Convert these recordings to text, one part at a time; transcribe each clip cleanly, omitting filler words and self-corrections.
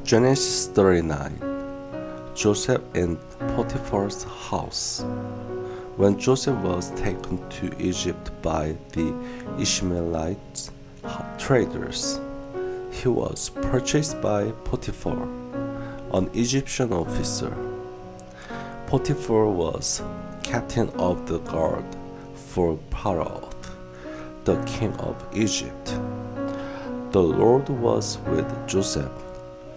Genesis 39. Joseph in Potiphar's house. When Joseph was taken to Egypt by the Ishmaelite traders, he was purchased by Potiphar, an Egyptian officer. Potiphar was captain of the guard for Pharaoh, the king of Egypt. The Lord was with Joseph,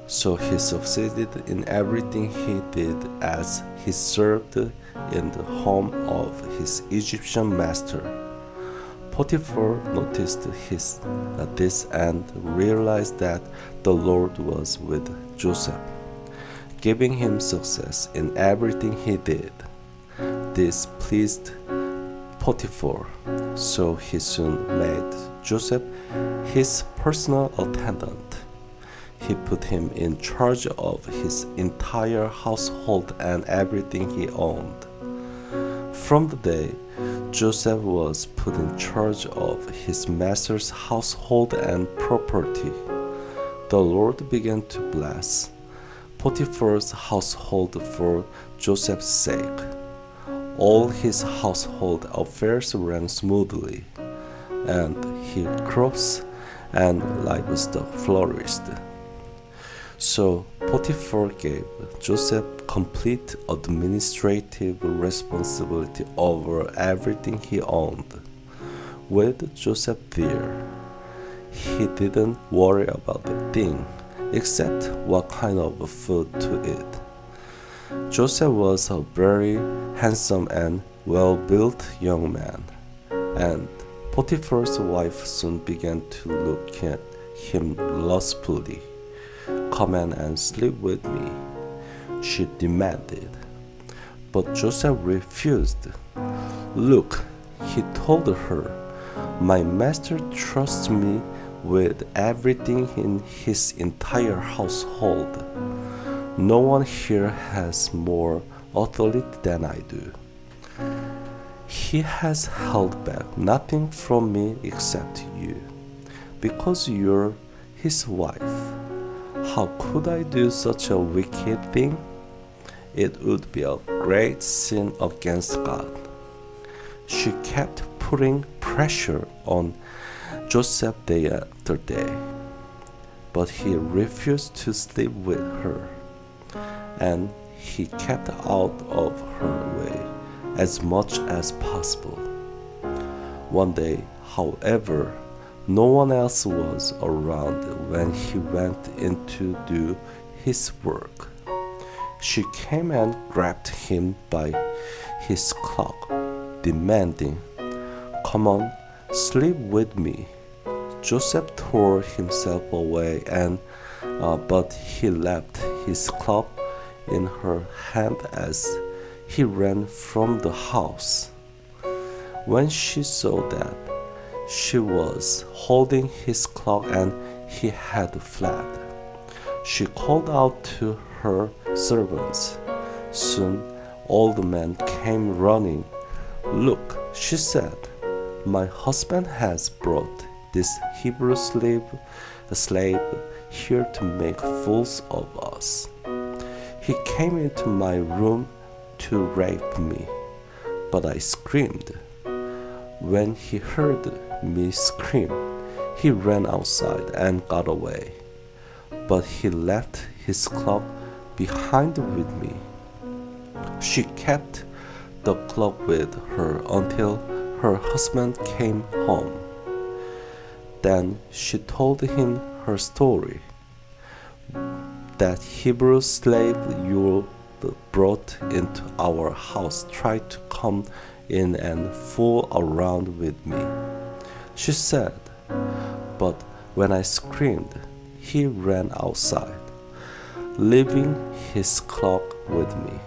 so he succeeded in everything he did as he served in the home of his Egyptian master. Potiphar noticed this and realized that the Lord was with Joseph, giving him success in everything he did. This pleased Potiphar, so he soon made Joseph his personal attendant. He put him in charge of his entire household and everything he owned. From the day Joseph was put in charge of his master's household and property, the Lord began to bless Potiphar's household for Joseph's sake. All his household affairs ran smoothly, and his crops and livestock flourished. So Potiphar gave Joseph complete administrative responsibility over everything he owned. With Joseph there, he didn't worry about a thing except what kind of food to eat. Joseph was a very handsome and well-built young man, and Potiphar's wife soon began to look at him lustfully. "Come in and sleep with me," she demanded. But Joseph refused. "Look," he told her, "my master trusts me with everything in his entire household. No one here has more authority than I do. He has held back nothing from me except you, because you're his wife. How could I do such a wicked thing? It would be a great sin against God." She kept putting pressure on Joseph day after day, but he refused to sleep with her, and he kept out of her way as much as possible. One day, however, no one else was around when he went in to do his work. She came and grabbed him by his cloak, demanding, "Come on, sleep with me." Joseph tore himself away, but he left his cloak in her hand as he ran from the house. When she saw that she was holding his cloak and he had fled, she called out to her servants. Soon all the men came running. "Look," she said, "my husband has brought this Hebrew slave here to make fools of us. He came into my room to rape me, but I screamed. When he heard me scream, he ran outside and got away, but he left his cloak behind with me." She kept the cloak with her until her husband came home. Then she told him her story. "That Hebrew slave you brought into our house tried to come in and fool around with me," she said. "But when I screamed, he ran outside, leaving his cloak with me.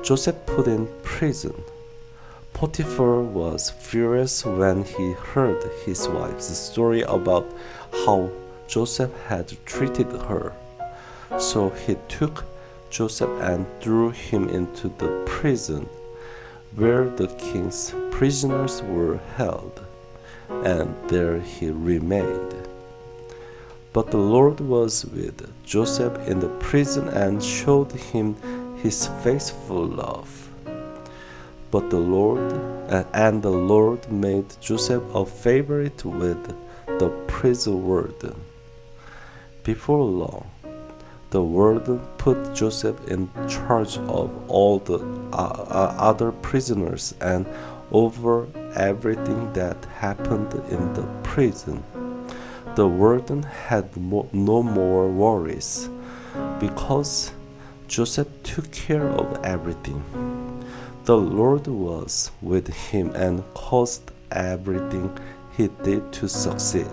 Joseph put in prison." Potiphar was furious when he heard his wife's story about how Joseph had treated her. So he took Joseph and threw him into the prison where the king's prisoners were held, and there he remained. But the Lord was with Joseph in the prison and showed him his faithful love. But the Lord made Joseph a favorite with the prison warden. Before long, the warden put Joseph in charge of all the other prisoners and over everything that happened in the prison. The warden had no more worries because Joseph took care of everything. The Lord was with him and caused everything he did to succeed.